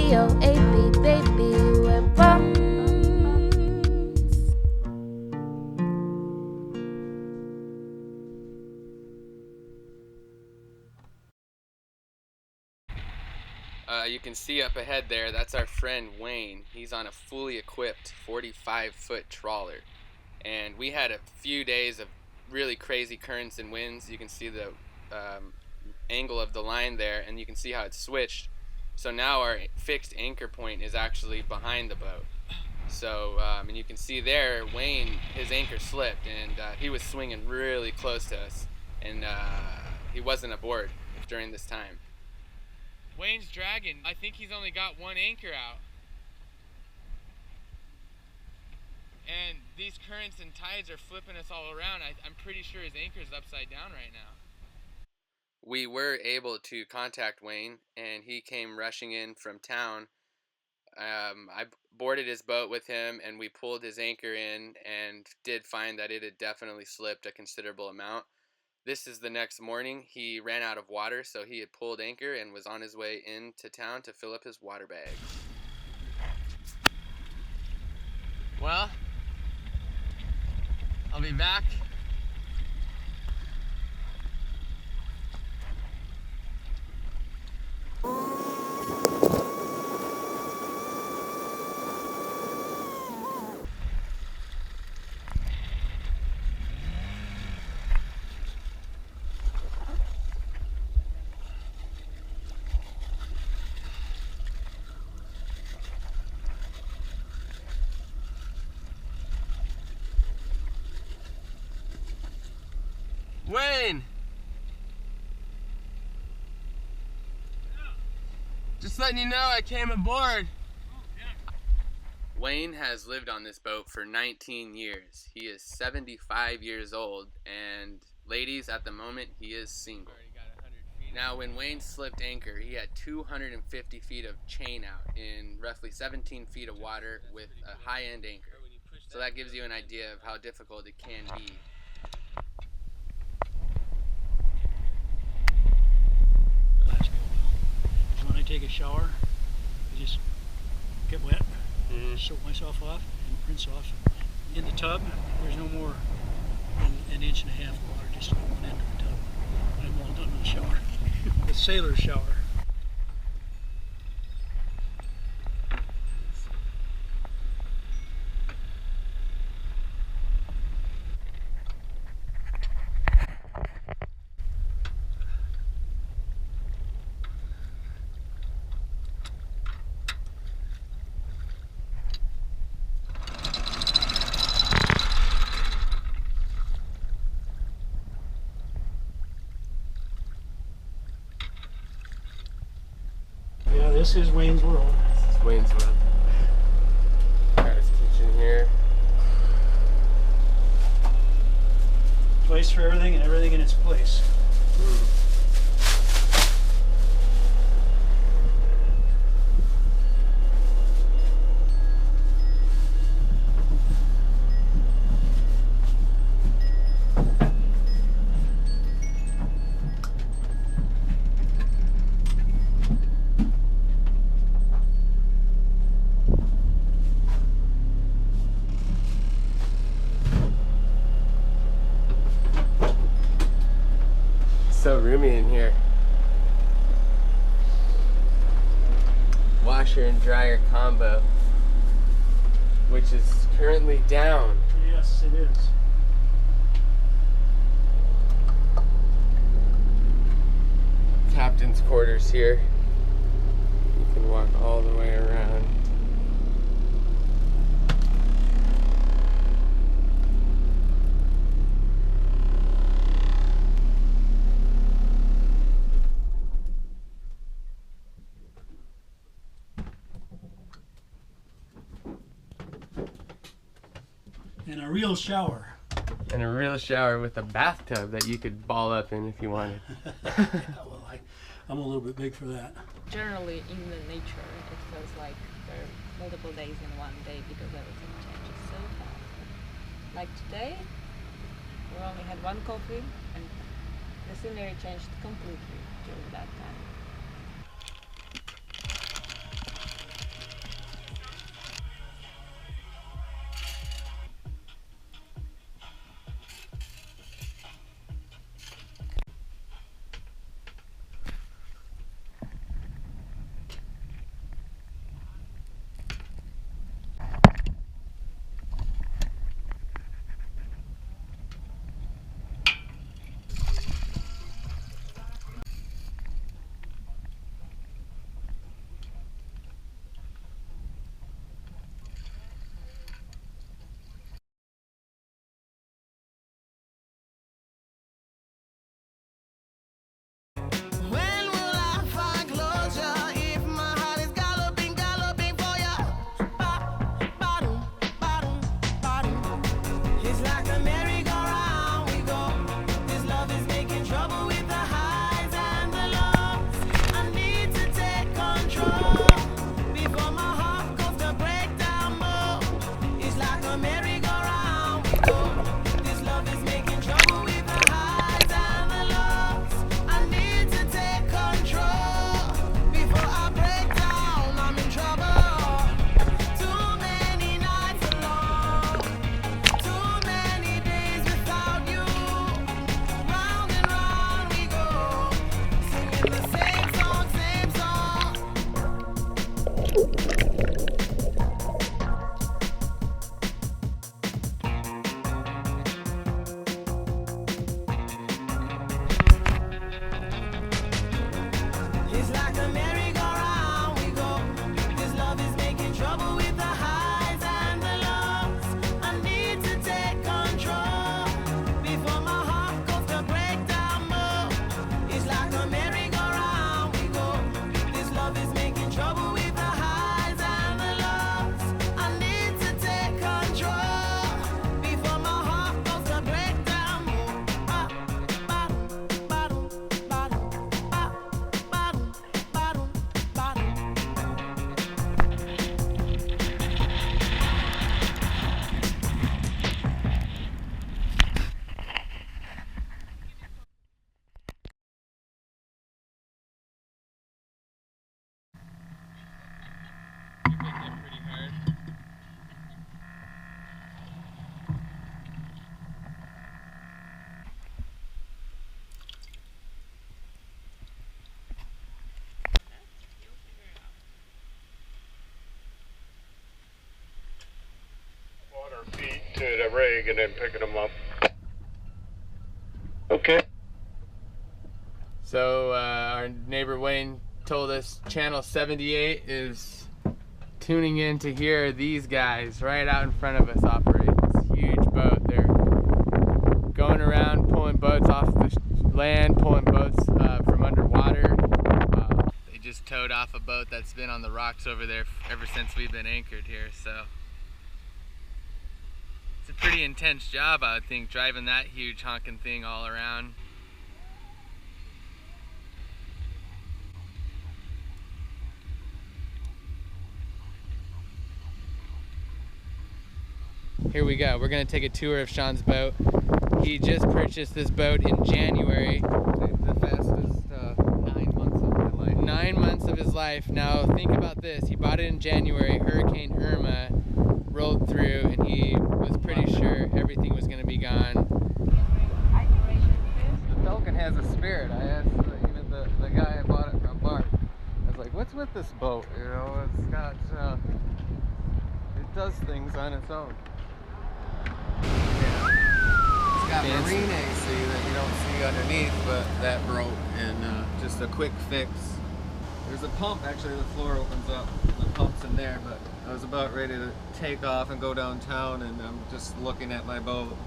B-O-A-B, baby, we're bums. You can see up ahead there, that's our friend Wayne. He's on a fully equipped 45-foot trawler. And we had a few days of really crazy currents and winds. You can see the angle of the line there, and you can see how it's switched. So now our fixed anchor point is actually behind the boat. So, and you can see there, Wayne, his anchor slipped, and he was swinging really close to us, and he wasn't aboard during this time. Wayne's dragging. I think he's only got one anchor out. And these currents and tides are flipping us all around. I'm pretty sure his anchor's upside down right now. We were able to contact Wayne, and he came rushing in from town. I boarded his boat with him, and we pulled his anchor in and did find that it had definitely slipped a considerable amount. This is the next morning. He ran out of water, so he had pulled anchor and was on his way into town to fill up his water bags. Well, I'll be back. Wayne! Just letting you know I came aboard. Wayne has lived on this boat for 19 years. He is 75 years old, and ladies, at the moment, he is single. Now, when Wayne slipped anchor, he had 250 feet of chain out in roughly 17 feet of water with a high-end anchor. So that gives you an idea of how difficult it can be. When I take a shower, I just get wet, soak myself off, and rinse off. In the tub, there's no more than an inch and a half of water just on one end of the tub. I'm all done with the shower. The sailor's shower. Yeah, this is Wayne's World. This is Wayne's World. Got his kitchen here. Place for everything and everything in its place. So roomy in here. Washer and dryer combo, which is currently down. Yes, it is. Captain's quarters here. You can walk all the way around. And a real shower. And a real shower with a bathtub that you could ball up in if you wanted. Well, I'm a little bit big for that. Generally, in the nature, it feels like there are multiple days in one day because everything changes so fast. Like today, we only had one coffee, and the scenery changed completely during that time. to the rig and then picking them up. Okay. So our neighbor Wayne told us channel 78 is tuning in to hear these guys right out in front of us operate this huge boat. They're going around pulling boats off the land, pulling boats from underwater. They just towed off a boat that's been on the rocks over there ever since we've been anchored here, so it's a pretty intense job, I would think, driving that huge honking thing all around. Here we go. We're gonna take a tour of Sean's boat. He just purchased this boat in January. The fastest 9 months of my life. 9 months of his life. Now think about this. He bought it in January. Hurricane Irma rolled through, and he was pretty sure everything was gonna be gone. The Falcon has a spirit. I asked even the guy I bought it from, Mark. I was like, "What's with this boat? You know, it's got it does things on its own." It's got Marina AC that you don't see underneath, but that broke, and just a quick fix. There's a pump, actually the floor opens up, the pump's in there, but I was about ready to take off and go downtown, and I'm just looking at my boat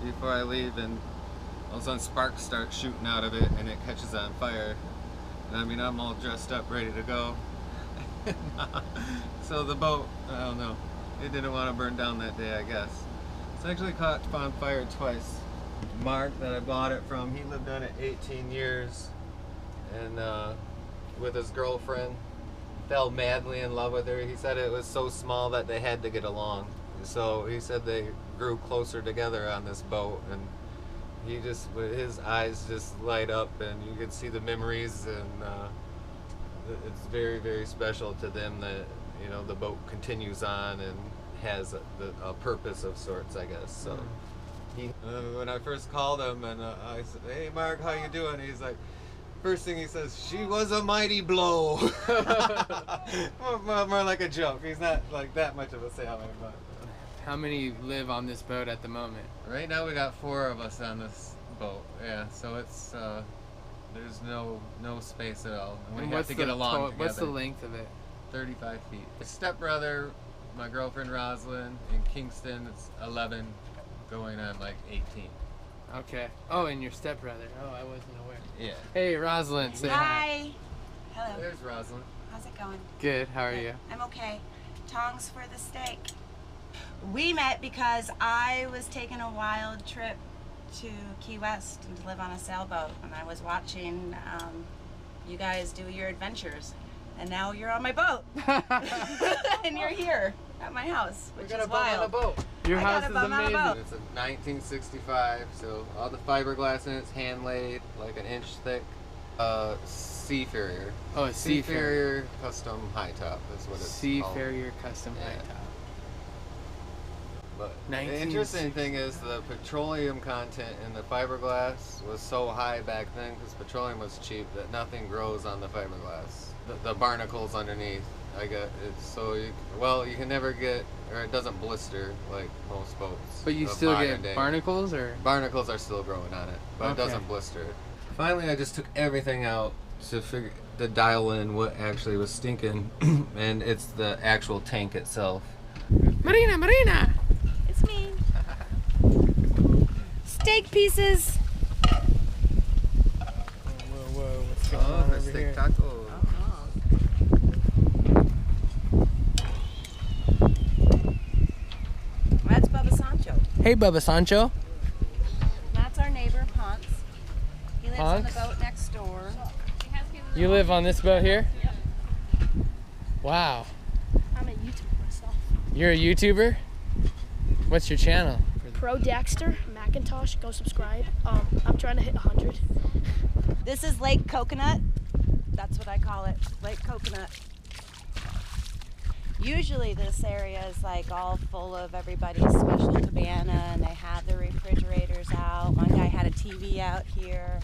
before I leave, and all of a sudden sparks start shooting out of it, and it catches on fire. And I mean, I'm all dressed up, ready to go. So the boat, I don't know, it didn't want to burn down that day, I guess. It's actually caught on fire twice. Mark, that I bought it from, he lived on it 18 years, and with his girlfriend, fell madly in love with her. He said it was so small that they had to get along. So he said they grew closer together on this boat, and he just, his eyes just light up, and you could see the memories, and it's very, very special to them that, you know, the boat continues on and has a purpose of sorts, I guess. So when I first called him, and I said, "Hey Mark, how you doing?" He's like, first thing he says, "She was a mighty blow." more like a joke. He's not like that much of a sailor. But how many live on this boat at the moment? Right now we got 4 of us on this boat. Yeah, so it's there's no space at all. And we have to get along together. What's the length of it? 35 feet. My stepbrother, my girlfriend Rosalind, in Kingston, it's 11, going on like 18. Okay. Oh, and your stepbrother. Oh, I wasn't aware. Yeah. Hey, Rosalind. Say hi. Hello. There's Rosalind. How's it going? Good. How are you? I'm okay. Tongs for the steak. We met because I was taking a wild trip to Key West and to live on a sailboat, and I was watching you guys do your adventures, and now you're on my boat, and you're here at my house, which is wild. On a boat. Your house is amazing. On a boat. It's a 1965, so all the fiberglass in it's hand laid, like an inch thick. Seafarrier. Oh, a Seafarrier custom high top is what it's called. Seafarrier custom high top. But the interesting thing is the petroleum content in the fiberglass was so high back then because petroleum was cheap that nothing grows on the fiberglass. The barnacles underneath, I got it's so you can never get, or it doesn't blister like most boats. But you still get barnacles, or barnacles are still growing on it, but it doesn't blister. Finally, I just took everything out to dial in what actually was stinking, and it's the actual tank itself. Marina! It's me. Steak pieces. Whoa, what's going on over here? Steak tacos. That's Bubba Sancho. Hey, Bubba Sancho. That's our neighbor, Ponce. He lives on the boat next door. You live on this boat here? Yep. Wow. I'm a YouTuber myself. You're a YouTuber? What's your channel? Pro Dexter Macintosh. Go subscribe. I'm trying to hit 100. This is Lake Coconut. That's what I call it, Lake Coconut. Usually this area is like all full of everybody's special cabana, and they have the refrigerators out. One guy had a TV out here.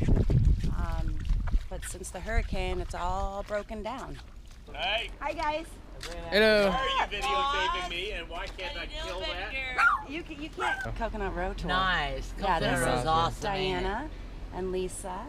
But since the hurricane, it's all broken down. Hey. Hi guys. Hello. Why are you videotaping me, and why can't I kill that? You can't. Coconut Row tour. Nice. Yeah, Coconut this Row is is awesome. ain't it? Diana and Lisa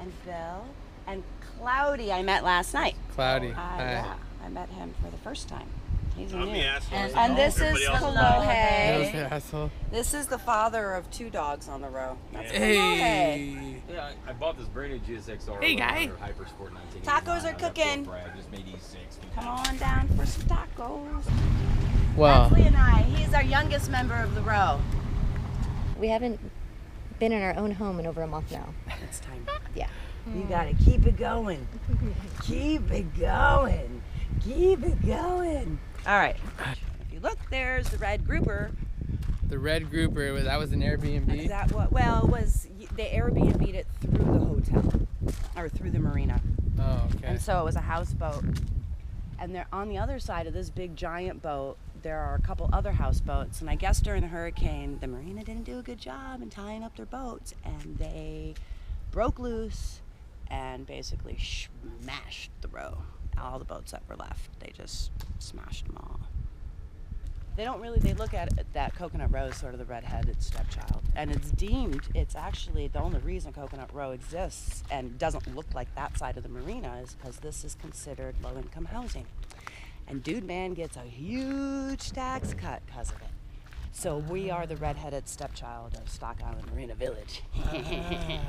and Bill and Cloudy I met last night. Cloudy. Hi. Yeah, I met him for the first time. He's I'm new. the asshole. And this is Everybody else is Hello not. That was Hey. the asshole. This is the father of 2 dogs on the row. That's Hello Hey. Yeah, I bought this brand new GSX-R. Hey, guy. Hypersport 1989. Tacos are I got cooking. Bill Bragg, just made E6. Come on down for some tacos. Wow. Leslie and I. He's our youngest member of the row. We haven't been in our own home in over a month now. It's time. Yeah. You gotta keep it going. Keep it going. Keep it going. All right. If you look, there's the red grouper. The red grouper, that was an Airbnb? Is that what? Well, it was, they Airbnb'd it through the hotel or through the marina. Oh, okay. And so it was a houseboat. And they're on the other side of this big giant boat. There are a couple other houseboats, and I guess during the hurricane, the marina didn't do a good job in tying up their boats, and they broke loose and basically smashed the row. All the boats that were left, they just smashed them all. They don't really, they look at it, that Coconut Row as sort of the red-headed stepchild, and it's actually the only reason Coconut Row exists and doesn't look like that side of the marina is because this is considered low-income housing. And Dude Man gets a huge tax cut because of it. So we are the red-headed stepchild of Stock Island Marina Village. Yeah.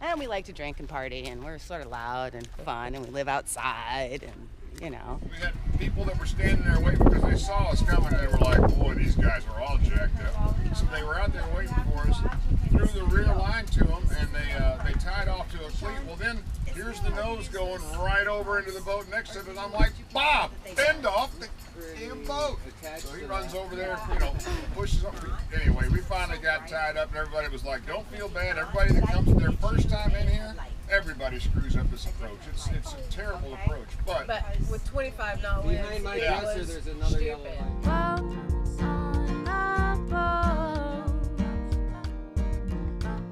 And we like to drink and party, and we're sort of loud and fun, and we live outside, and you know. We had people that were standing there waiting because they saw us coming, and they were like, boy, these guys are all jacked up. So they were out there waiting for us, threw the rear line to them, and they tied off to a cleat. Well, then here's the nose going right over into the boat next to it, and I'm like, Bob, bend off the damn boat. So he runs over there, pushes up. Anyway, we finally got tied up, and everybody was like, don't feel bad. Everybody that comes their first time in here, everybody screws up this approach. It's a terrible approach, but with 25 knot winds, Behind my Yeah. dresser, there's another yellow line. Once on a boat,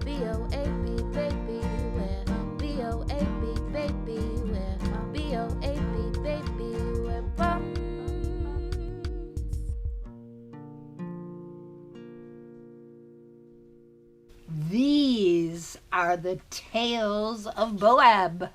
B-O-A-B, baby, where B-O-A-B, baby, where B-O-A-B, baby, where bums. These are the tales of Boab.